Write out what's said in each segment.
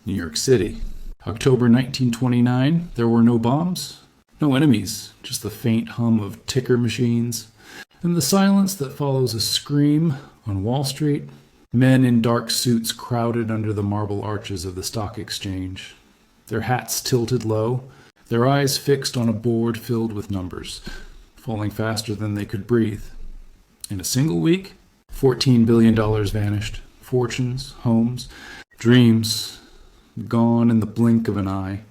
New York City. October 1929, there were no bombs, no enemies, just the faint hum of ticker machines, and the silence that follows a scream on Wall Street. Men in dark suits crowded under the marble arches of the stock exchange, their hats tilted low, their eyes fixed on a board filled with numbers, falling faster than they could breathe. In a single week, $14 billion vanished. Fortunes, homes, dreams, gone in the blink of an eye.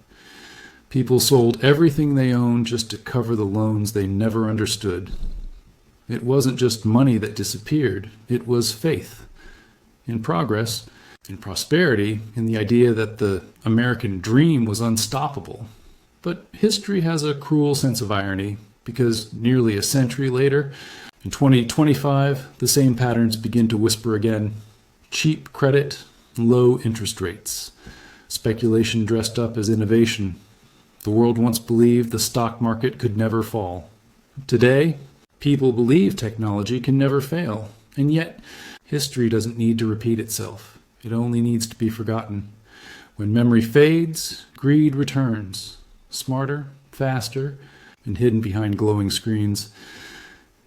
People sold everything they owned just to cover the loans they never understood. It wasn't just money that disappeared, it was faith. In progress, in prosperity, in the idea that the American dream was unstoppable. But history has a cruel sense of irony, because nearly a century later, in 2025, the same patterns begin to whisper again. Cheap credit, low interest rates, speculation dressed up as innovation. The world once believed the stock market could never fall. Today, people believe technology can never fail, and yet history doesn't need to repeat itself. It only needs to be forgotten. When memory fades, greed returns, smarter, faster, and hidden behind glowing screens.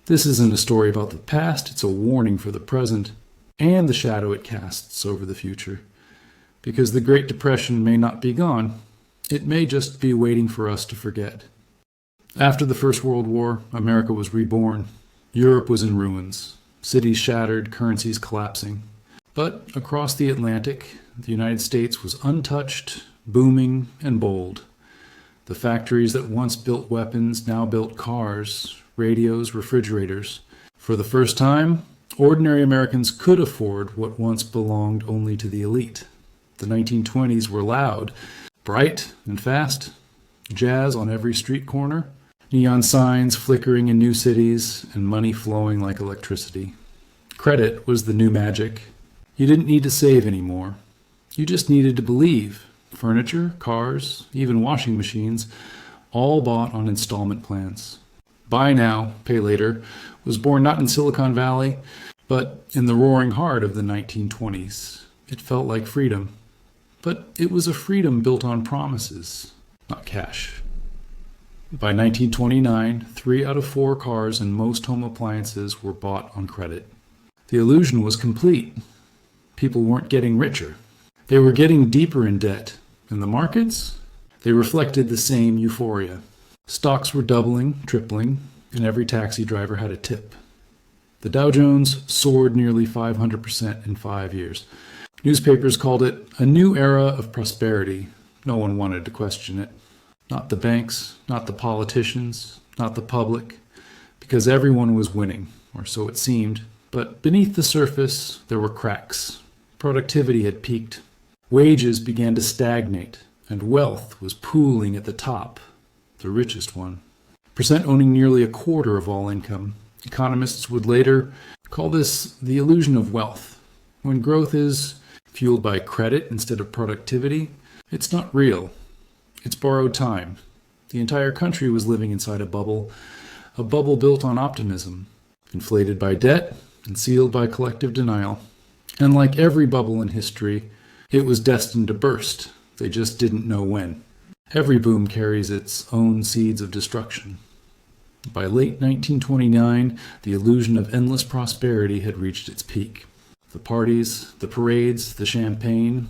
This isn't a story about the past, it's a warning for the present and the shadow it casts over the future. Because the Great Depression may not be gone, it may just be waiting for us to forget. After the First World War, America was reborn. Europe was in ruins, cities shattered, currencies collapsing. But across the Atlantic, the United States was untouched, booming, and bold. The factories that once built weapons now built cars, radios, refrigerators. For the first time, ordinary Americans could afford what once belonged only to the elite. The 1920s were loud, bright and fast, jazz on every street corner, neon signs flickering in new cities, and money flowing like electricity. Credit was the new magic. You didn't need to save anymore. You just needed to believe. Furniture, cars, even washing machines, all bought on installment plans. Buy now, pay later was born not in Silicon Valley, but in the roaring heart of the 1920s. It felt like freedom. But it was a freedom built on promises, not cash. By 1929, 3 out of 4 cars and most home appliances were bought on credit. The illusion was complete. People weren't getting richer. They were getting deeper in debt. And the markets? They reflected the same euphoria. Stocks were doubling, tripling, and every taxi driver had a tip. The Dow Jones soared nearly 500% in 5 years. Newspapers called it a new era of prosperity. No one wanted to question it. Not the banks, not the politicians, not the public, because everyone was winning, or so it seemed. But beneath the surface, there were cracks. Productivity had peaked. Wages began to stagnate, and wealth was pooling at the top, the richest one. Percent owning nearly a quarter of all income. Economists would later call this the illusion of wealth. When growth is fueled by credit instead of productivity, it's not real. It's borrowed time. The entire country was living inside a bubble built on optimism, inflated by debt and sealed by collective denial. And like every bubble in history, it was destined to burst. They just didn't know when. Every boom carries its own seeds of destruction. By late 1929, the illusion of endless prosperity had reached its peak. The parties, the parades, the champagne,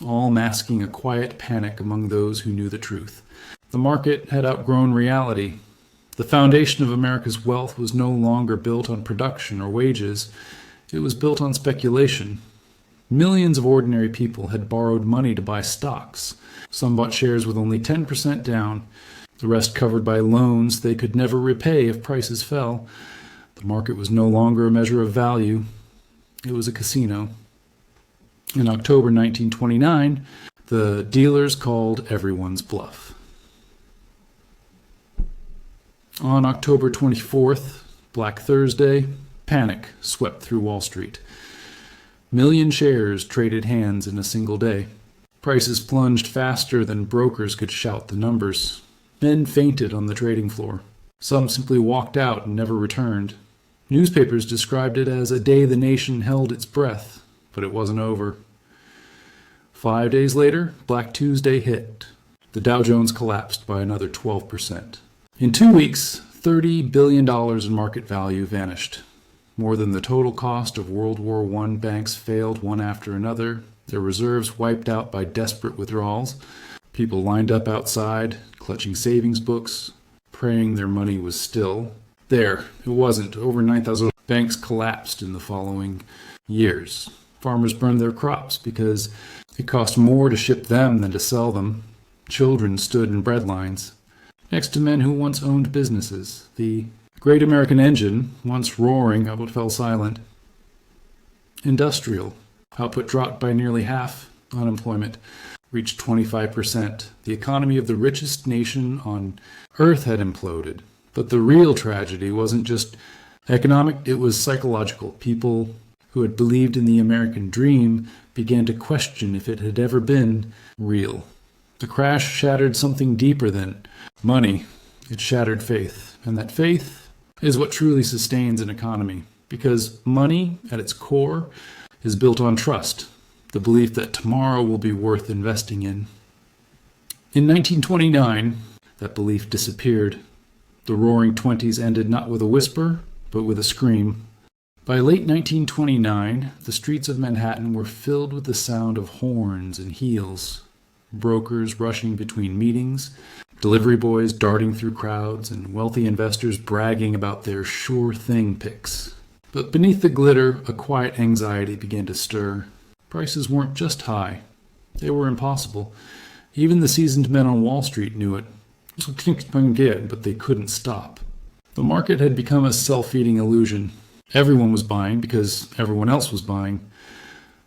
all masking a quiet panic among those who knew the truth. The market had outgrown reality. The foundation of America's wealth was no longer built on production or wages. It was built on speculation. Millions of ordinary people had borrowed money to buy stocks. Some bought shares with only 10% down, the rest covered by loans they could never repay if prices fell. The market was no longer a measure of value. It was a casino. In October 1929, the dealers called everyone's bluff. On October 24th, Black Thursday, panic swept through Wall Street. Million shares traded hands in a single day. Prices plunged faster than brokers could shout the numbers. Men fainted on the trading floor. Some simply walked out and never returned. Newspapers described it as a day the nation held its breath, but it wasn't over. 5 days later, Black Tuesday hit. The Dow Jones collapsed by another 12%. In 2 weeks, $30 billion in market value vanished. More than the total cost of World War I. Banks failed one after another, their reserves wiped out by desperate withdrawals. People lined up outside, clutching savings books, praying their money was still. There, it wasn't. Over 9,000 banks collapsed in the following years. Farmers burned their crops because it cost more to ship them than to sell them. Children stood in bread lines next to men who once owned businesses. The great American engine, once roaring, but fell silent. Industrial output dropped by nearly half. Unemployment reached 25%. The economy of the richest nation on earth had imploded. But the real tragedy wasn't just economic, it was psychological. People who had believed in the American dream began to question if it had ever been real. The crash shattered something deeper than money. It shattered faith. And that faith is what truly sustains an economy. Because money, at its core, is built on trust. The belief that tomorrow will be worth investing in. In 1929, that belief disappeared. The Roaring Twenties ended not with a whisper, but with a scream. By late 1929, the streets of Manhattan were filled with the sound of horns and heels, brokers rushing between meetings, delivery boys darting through crowds, and wealthy investors bragging about their sure-thing picks. But beneath the glitter, a quiet anxiety began to stir. Prices weren't just high. They were impossible. Even the seasoned men on Wall Street knew it. But they couldn't stop. The market had become a self-feeding illusion. Everyone was buying because everyone else was buying.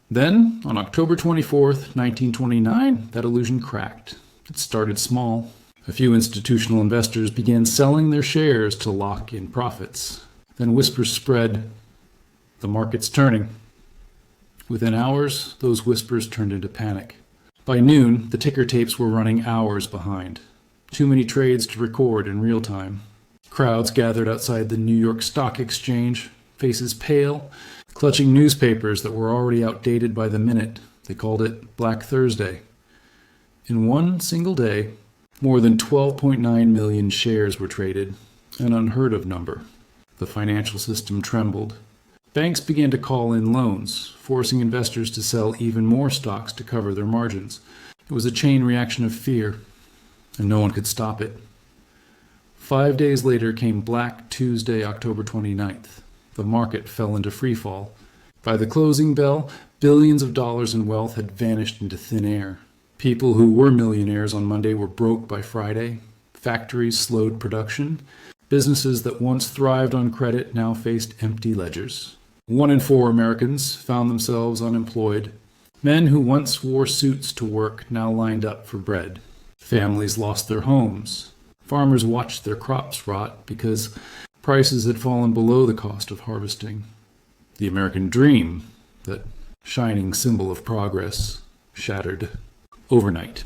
Then, on October 24th, 1929, that illusion cracked. It started small. A few institutional investors began selling their shares to lock in profits. Then whispers spread, "The market's turning." Within hours, those whispers turned into panic. By noon, the ticker tapes were running hours behind. Too many trades to record in real time. Crowds gathered outside the New York Stock Exchange, faces pale, clutching newspapers that were already outdated by the minute. They called it Black Thursday. In one single day, more than 12.9 million shares were traded, an unheard of number. The financial system trembled. Banks began to call in loans, forcing investors to sell even more stocks to cover their margins. It was a chain reaction of fear, and no one could stop it. 5 days later came Black Tuesday, October 29th. The market fell into freefall. By the closing bell, billions of dollars in wealth had vanished into thin air. People who were millionaires on Monday were broke by Friday. Factories slowed production. Businesses that once thrived on credit now faced empty ledgers. 1 in 4 Americans found themselves unemployed. Men who once wore suits to work now lined up for bread. Families lost their homes. Farmers watched their crops rot because prices had fallen below the cost of harvesting. The American dream, that shining symbol of progress, shattered overnight.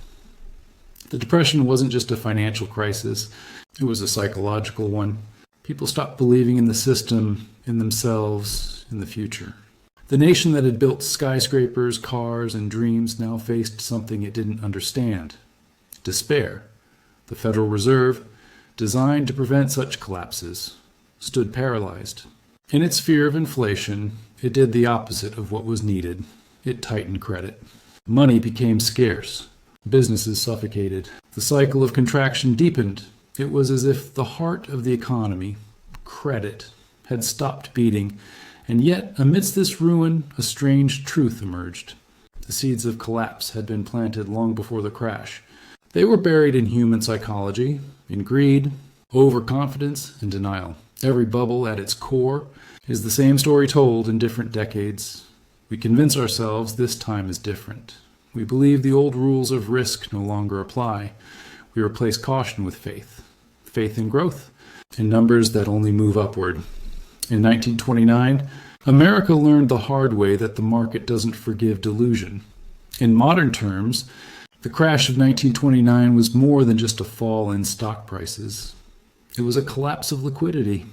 The Depression wasn't just a financial crisis, it was a psychological one. People stopped believing in the system, in themselves, in the future. The nation that had built skyscrapers, cars, and dreams now faced something it didn't understand. Despair. The Federal Reserve, designed to prevent such collapses, stood paralyzed. In its fear of inflation, it did the opposite of what was needed. It tightened credit. Money became scarce. Businesses suffocated. The cycle of contraction deepened. It was as if the heart of the economy, credit, had stopped beating, and yet amidst this ruin, a strange truth emerged. The seeds of collapse had been planted long before the crash. They were buried in human psychology, in greed, overconfidence, and denial. Every bubble at its core is the same story told in different decades. We convince ourselves this time is different. We believe the old rules of risk no longer apply. We replace caution with faith. Faith in growth, in numbers that only move upward. In 1929, America learned the hard way that the market doesn't forgive delusion. In modern terms, the crash of 1929 was more than just a fall in stock prices. It was a collapse of liquidity.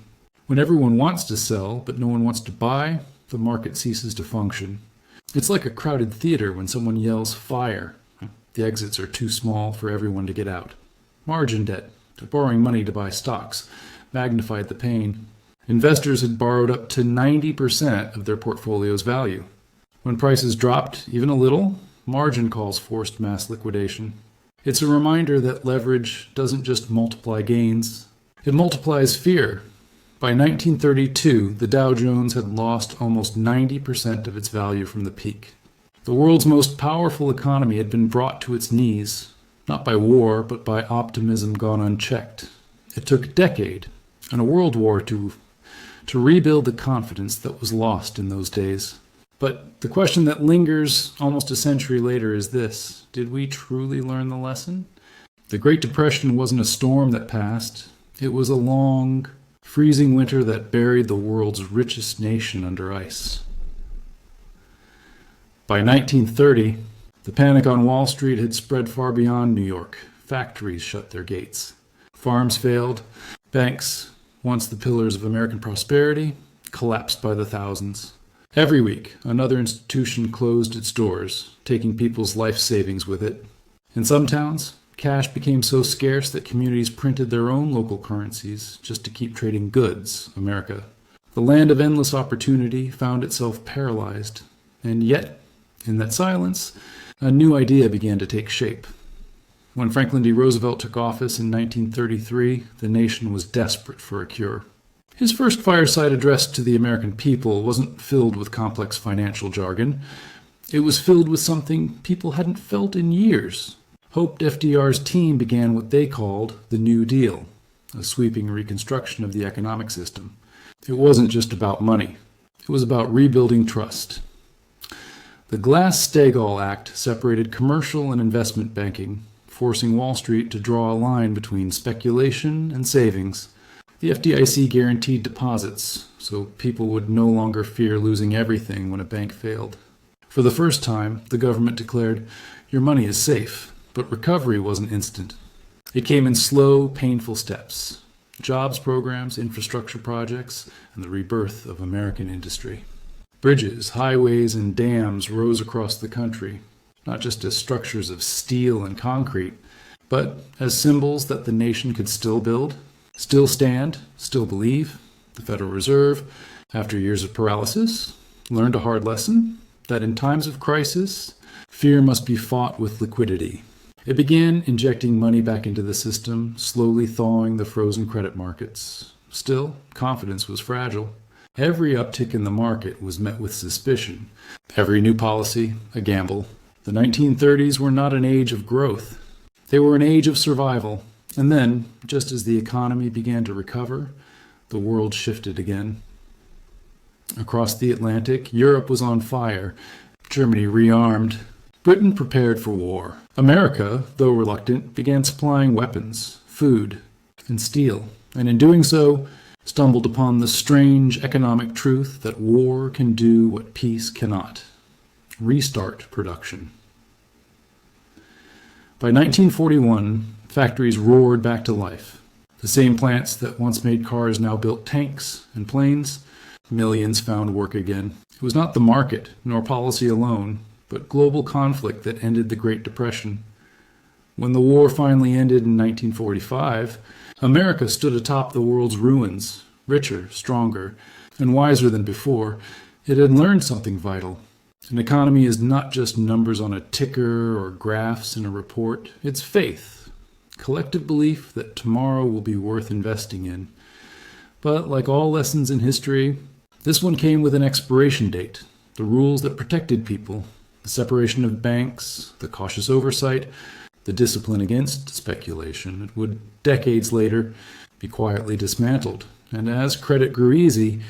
When everyone wants to sell, but no one wants to buy, the market ceases to function. It's like a crowded theater when someone yells fire. The exits are too small for everyone to get out. Margin debt, borrowing money to buy stocks, magnified the pain. Investors had borrowed up to 90% of their portfolio's value. When prices dropped even a little, margin calls forced mass liquidation. It's a reminder that leverage doesn't just multiply gains, it multiplies fear. By 1932, the Dow Jones had lost almost 90% of its value from the peak. The world's most powerful economy had been brought to its knees, not by war, but by optimism gone unchecked. It took a decade and a world war to rebuild the confidence that was lost in those days. But the question that lingers almost a century later is this: did we truly learn the lesson? The Great Depression wasn't a storm that passed. It was a long, freezing winter that buried the world's richest nation under ice. By 1930, the panic on Wall Street had spread far beyond New York. Factories shut their gates. Farms failed. Banks, once the pillars of American prosperity, collapsed by the thousands. Every week, another institution closed its doors, taking people's life savings with it. In some towns, cash became so scarce that communities printed their own local currencies just to keep trading goods, America. The land of endless opportunity found itself paralyzed. And yet, in that silence, a new idea began to take shape. When Franklin D. Roosevelt took office in 1933, the nation was desperate for a cure. His first fireside address to the American people wasn't filled with complex financial jargon. It was filled with something people hadn't felt in years. Hoped FDR's team began what they called the New Deal, a sweeping reconstruction of the economic system. It wasn't just about money. It was about rebuilding trust. The Glass-Steagall Act separated commercial and investment banking, forcing Wall Street to draw a line between speculation and savings. The FDIC guaranteed deposits, so people would no longer fear losing everything when a bank failed. For the first time, the government declared, "Your money is safe," but recovery wasn't instant. It came in slow, painful steps. Jobs programs, infrastructure projects, and the rebirth of American industry. Bridges, highways, and dams rose across the country, not just as structures of steel and concrete, but as symbols that the nation could still build, still stand, still believe. The Federal Reserve, after years of paralysis, learned a hard lesson that in times of crisis, fear must be fought with liquidity. It began injecting money back into the system, slowly thawing the frozen credit markets. Still, confidence was fragile. Every uptick in the market was met with suspicion. Every new policy, a gamble. The 1930s were not an age of growth. They were an age of survival. And then, just as the economy began to recover, the world shifted again. Across the Atlantic, Europe was on fire. Germany rearmed. Britain prepared for war. America, though reluctant, began supplying weapons, food, and steel, and in doing so, stumbled upon the strange economic truth that war can do what peace cannot: restart production. By 1941, factories roared back to life. The same plants that once made cars now built tanks and planes. Millions found work again. It was not the market, nor policy alone, but global conflict that ended the Great Depression. When the war finally ended in 1945, America stood atop the world's ruins, richer, stronger, and wiser than before. It had learned something vital. An economy is not just numbers on a ticker or graphs in a report. It's faith, collective belief that tomorrow will be worth investing in. But like all lessons in history, this one came with an expiration date. The rules that protected people, the separation of banks, the cautious oversight, the discipline against speculation, would decades later be quietly dismantled. And as credit grew easy,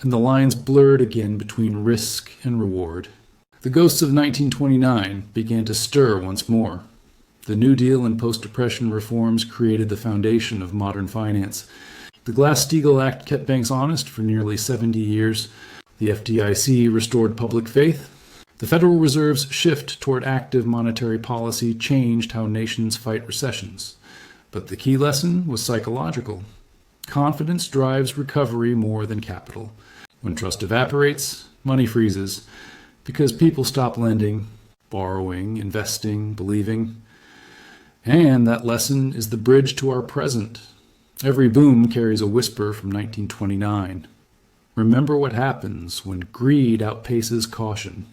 and the lines blurred again between risk and reward, the ghosts of 1929 began to stir once more. The New Deal and post-Depression reforms created the foundation of modern finance. The Glass-Steagall Act kept banks honest for nearly 70 years. The FDIC restored public faith. The Federal Reserve's shift toward active monetary policy changed how nations fight recessions. But the key lesson was psychological. Confidence drives recovery more than capital. When trust evaporates, money freezes. because people stopped lending, borrowing, investing, believing. And that lesson is the bridge to our present. Every boom carries a whisper from 1929. Remember what happens when greed outpaces caution.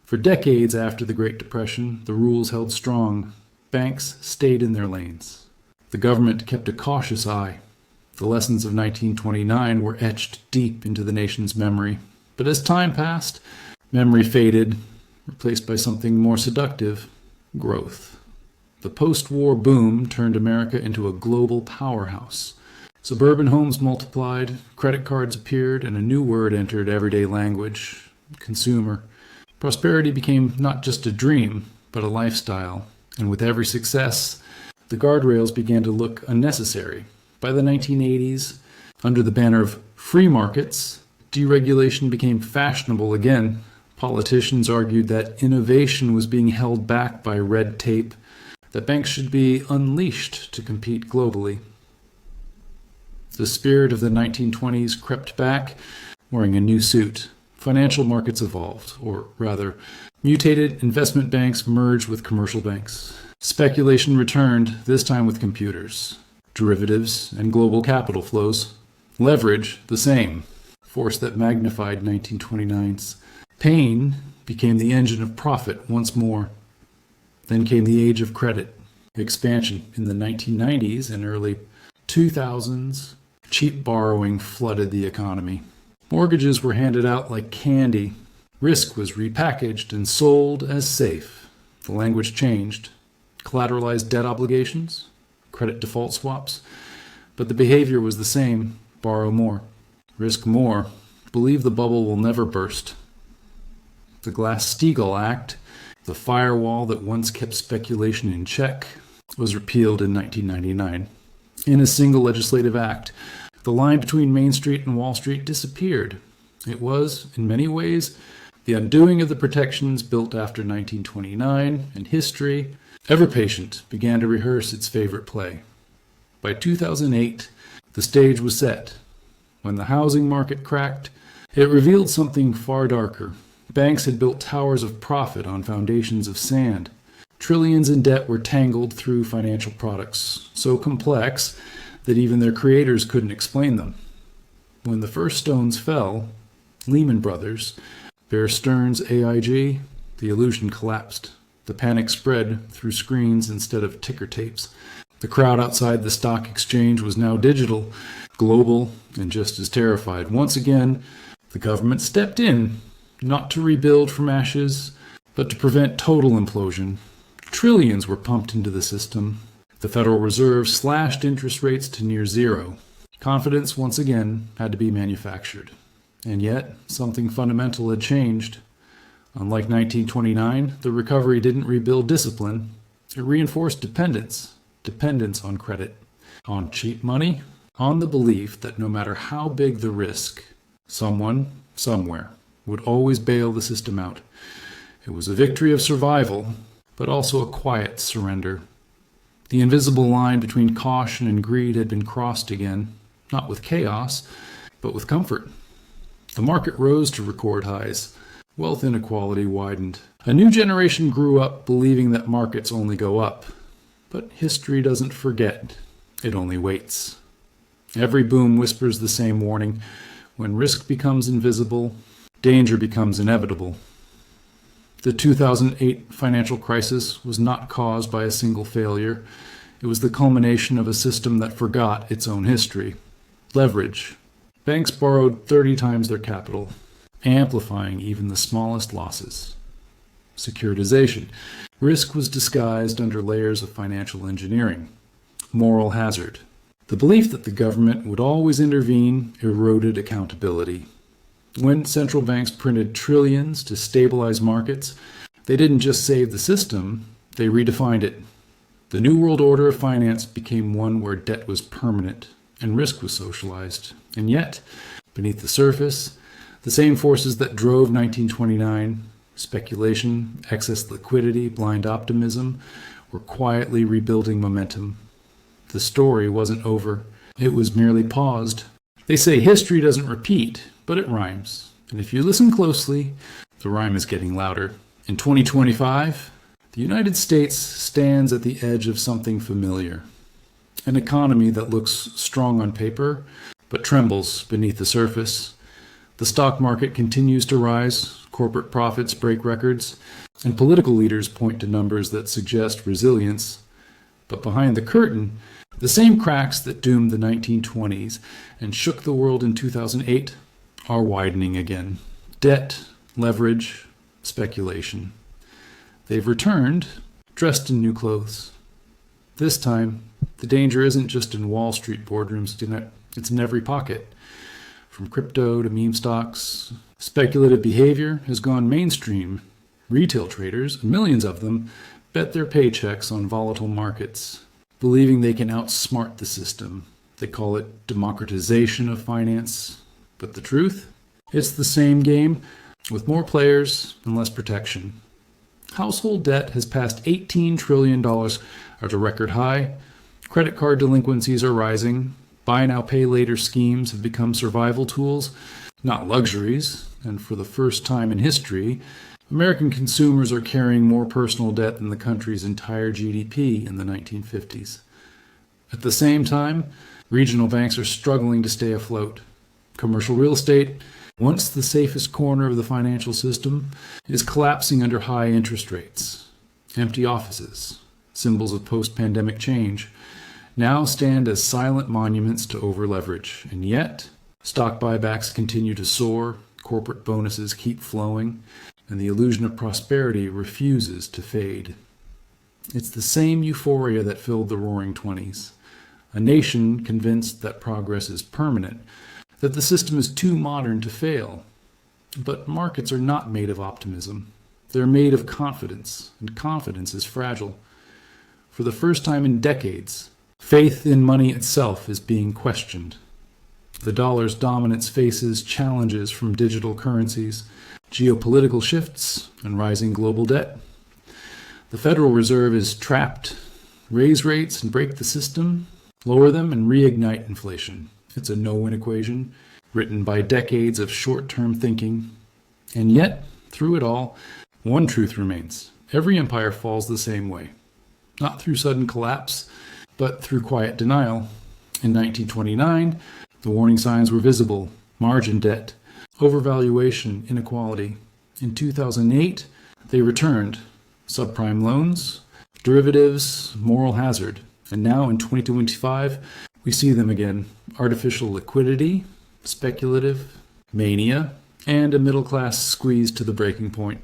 For decades after the Great Depression, the rules held strong. Banks stayed in their lanes. The government kept a cautious eye. The lessons of 1929 were etched deep into the nation's memory. But as time passed, memory faded, replaced by something more seductive: growth. The post-war boom turned America into a global powerhouse. Suburban homes multiplied, credit cards appeared, and a new word entered everyday language: consumer. Prosperity became not just a dream, but a lifestyle. And with every success, the guardrails began to look unnecessary. By the 1980s, under the banner of free markets, deregulation became fashionable again. Politicians argued that innovation was being held back by red tape, that banks should be unleashed to compete globally. The spirit of the 1920s crept back, wearing a new suit. Financial markets evolved, or rather, mutated. Investment banks merged with commercial banks. Speculation returned, this time with computers, derivatives, and global capital flows. Leverage, the same, force that magnified 1929's. Pain became the engine of profit once more. Then came the age of credit, expansion. In the 1990s and early 2000s, cheap borrowing flooded the economy. Mortgages were handed out like candy. Risk was repackaged and sold as safe. The language changed. Collateralized debt obligations, credit default swaps. But the behavior was the same: borrow more, risk more, believe the bubble will never burst. The Glass-Steagall Act, the firewall that once kept speculation in check, was repealed in 1999. In a single legislative act, the line between Main Street and Wall Street disappeared. It was, in many ways, the undoing of the protections built after 1929, and history, ever patient, began to rehearse its favorite play. By 2008, the stage was set. When the housing market cracked, it revealed something far darker. Banks had built towers of profit on foundations of sand. Trillions in debt were tangled through financial products, so complex that even their creators couldn't explain them. When the first stones fell, Lehman Brothers, Bear Stearns, AIG, the illusion collapsed. The panic spread through screens instead of ticker tapes. The crowd outside the stock exchange was now digital, global, and just as terrified. Once again, the government stepped in, not to rebuild from ashes, but to prevent total implosion. Trillions were pumped into the system. The Federal Reserve slashed interest rates to near zero. Confidence, once again, had to be manufactured. And yet, something fundamental had changed. Unlike 1929, the recovery didn't rebuild discipline. It reinforced dependence. Dependence on credit, on cheap money, on the belief that no matter how big the risk, someone, somewhere, would always bail the system out. It was a victory of survival, but also a quiet surrender. The invisible line between caution and greed had been crossed again, not with chaos, but with comfort. The market rose to record highs. Wealth inequality widened. A new generation grew up believing that markets only go up. But history doesn't forget. It only waits. Every boom whispers the same warning. When risk becomes invisible, danger becomes inevitable. The 2008 financial crisis was not caused by a single failure. It was the culmination of a system that forgot its own history. Leverage. Banks borrowed 30 times their capital, amplifying even the smallest losses. Securitization. Risk was disguised under layers of financial engineering. Moral hazard. The belief that the government would always intervene eroded accountability. When central banks printed trillions to stabilize markets, they didn't just save the system, they redefined it. The New World Order of finance became one where debt was permanent and risk was socialized. And yet, beneath the surface, the same forces that drove 1929, speculation, excess liquidity, blind optimism, were quietly rebuilding momentum. The story wasn't over. It was merely paused. They say history doesn't repeat, but it rhymes. And if you listen closely, The rhyme is getting louder. In 2025, the United States stands at the edge of something familiar. An economy that looks strong on paper, but trembles beneath the surface. The stock market continues to rise, corporate profits break records, and political leaders point to numbers that suggest resilience. But behind the curtain, the same cracks that doomed the 1920s and shook the world in 2008 are widening again. Debt, leverage, speculation. They've returned, dressed in new clothes. This time, the danger isn't just in Wall Street boardrooms, it's in every pocket. From crypto to meme stocks, speculative behavior has gone mainstream. Retail traders, millions of them, bet their paychecks on volatile markets, believing they can outsmart the system. They call it democratization of finance. But the truth? It's the same game, with more players and less protection. Household debt has passed $18 trillion at a record high. Credit card delinquencies are rising. Buy now, pay later schemes have become survival tools, not luxuries. And for the first time in history, American consumers are carrying more personal debt than the country's entire GDP in the 1950s. At the same time, regional banks are struggling to stay afloat. Commercial real estate, once the safest corner of the financial system, is collapsing under high interest rates. Empty offices, symbols of post-pandemic change, now stand as silent monuments to over-leverage. And yet, stock buybacks continue to soar, corporate bonuses keep flowing, and the illusion of prosperity refuses to fade. It's the same euphoria that filled the Roaring '20s. A nation convinced that progress is permanent, that the system is too modern to fail. But markets are not made of optimism. They're made of confidence, and confidence is fragile. For the first time in decades, faith in money itself is being questioned. The dollar's dominance faces challenges from digital currencies, geopolitical shifts, and rising global debt. The Federal Reserve is trapped. Raise rates and break the system, lower them and reignite inflation. It's a no-win equation, written by decades of short-term thinking. And yet, through it all, one truth remains. Every empire falls the same way. Not through sudden collapse, but through quiet denial. In 1929, the warning signs were visible: margin debt, overvaluation, inequality. In 2008, they returned: subprime loans, derivatives, moral hazard. And now in 2025, we see them again: artificial liquidity, speculative, mania, and a middle class squeezed to the breaking point.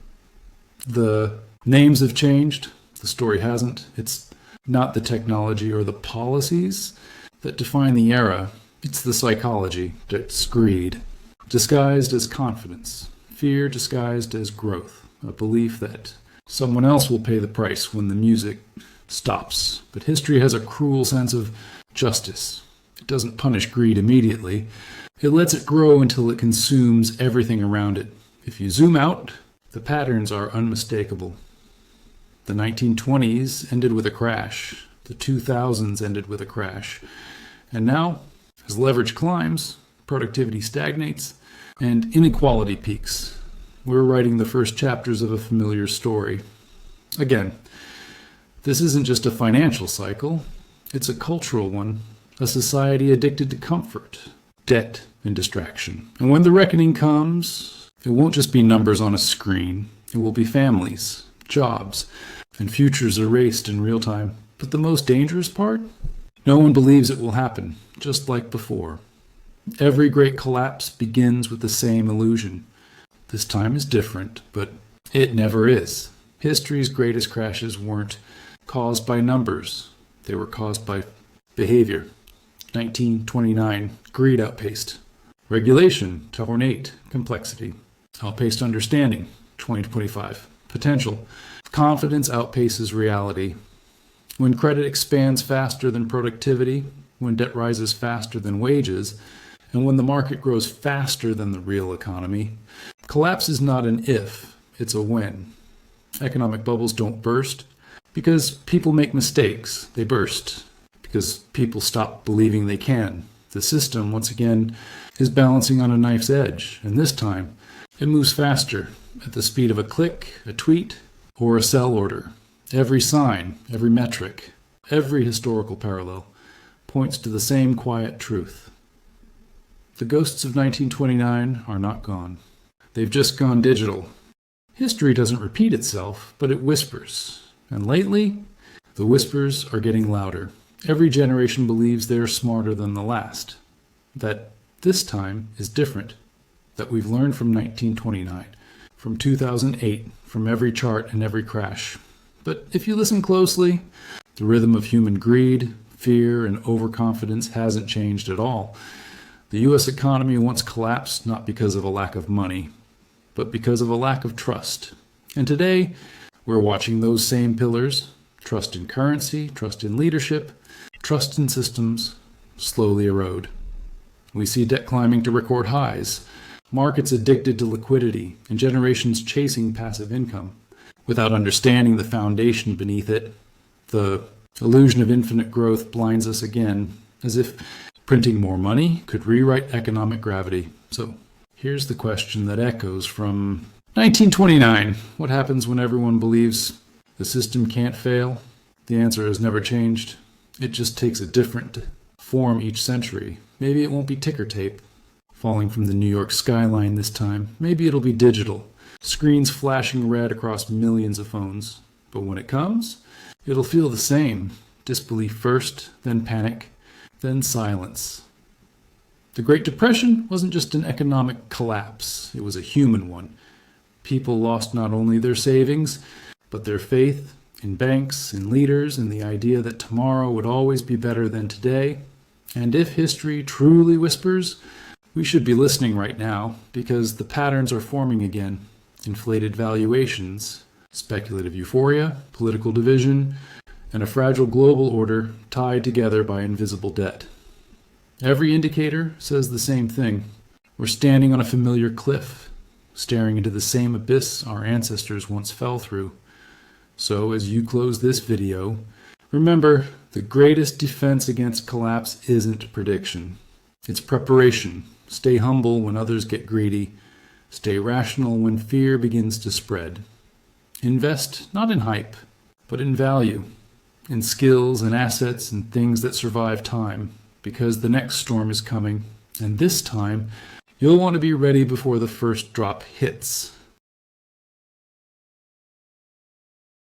The names have changed, the story hasn't. It's not the technology or the policies that define the era. It's the psychology. It's greed, disguised as confidence, fear disguised as growth, a belief that someone else will pay the price when the music stops. But history has a cruel sense of justice. It doesn't punish greed immediately. It lets it grow until it consumes everything around it. If you zoom out, the patterns are unmistakable. The 1920s ended with a crash. The 2000s ended with a crash. And now, as leverage climbs, productivity stagnates, and inequality peaks, we're writing the first chapters of a familiar story. Again, this isn't just a financial cycle. It's a cultural one, a society addicted to comfort, debt, and distraction. And when the reckoning comes, it won't just be numbers on a screen. It will be families, jobs, and futures erased in real time. But the most dangerous part? No one believes it will happen, just like before. Every great collapse begins with the same illusion. This time is different, but it never is. History's greatest crashes weren't caused by numbers. They were caused by behavior. 1929, greed outpaced. Regulation to ornate complexity. Outpaced understanding. 2025, potential. Confidence outpaces reality. When credit expands faster than productivity, when debt rises faster than wages, and when the market grows faster than the real economy, collapse is not an if, it's a when. Economic bubbles don't burst because people make mistakes. They burst because people stop believing they can. The system, once again, is balancing on a knife's edge, and this time, It moves faster, at the speed of a click, a tweet, or a sell order. Every sign, every metric, every historical parallel points to the same quiet truth. The ghosts of 1929 are not gone. They've just gone digital. History doesn't repeat itself, but it whispers. And lately, the whispers are getting louder. Every generation believes they're smarter than the last. That this time is different. That we've learned from 1929, from 2008, from every chart and every crash. But if you listen closely, the rhythm of human greed, fear, and overconfidence hasn't changed at all. The U.S. economy once collapsed not because of a lack of money, but because of a lack of trust. And today, we're watching those same pillars, trust in currency, trust in leadership, trust in systems, slowly erode. We see debt climbing to record highs, markets addicted to liquidity, and generations chasing passive income without understanding the foundation beneath it. The illusion of infinite growth blinds us again, as if printing more money could rewrite economic gravity. So here's the question that echoes from 1929. What happens when everyone believes the system can't fail? The answer has never changed. It just takes a different form each century. Maybe it won't be ticker tape falling from the New York skyline this time. Maybe it'll be digital, screens flashing red across millions of phones. But when it comes, it'll feel the same. Disbelief first, then panic, then silence. The Great Depression wasn't just an economic collapse. It was a human one. People lost not only their savings, but their faith in banks, in leaders, in the idea that tomorrow would always be better than today. And if history truly whispers, we should be listening right now, because the patterns are forming again. Inflated valuations, speculative euphoria, political division, and a fragile global order tied together by invisible debt. Every indicator says the same thing. We're standing on a familiar cliff, staring into the same abyss our ancestors once fell through. So as you close this video, remember, the greatest defense against collapse isn't prediction. It's preparation. Stay humble when others get greedy. Stay rational when fear begins to spread. Invest not in hype, but in value, in skills and assets and things that survive time, because the next storm is coming, and this time, you'll want to be ready before the first drop hits.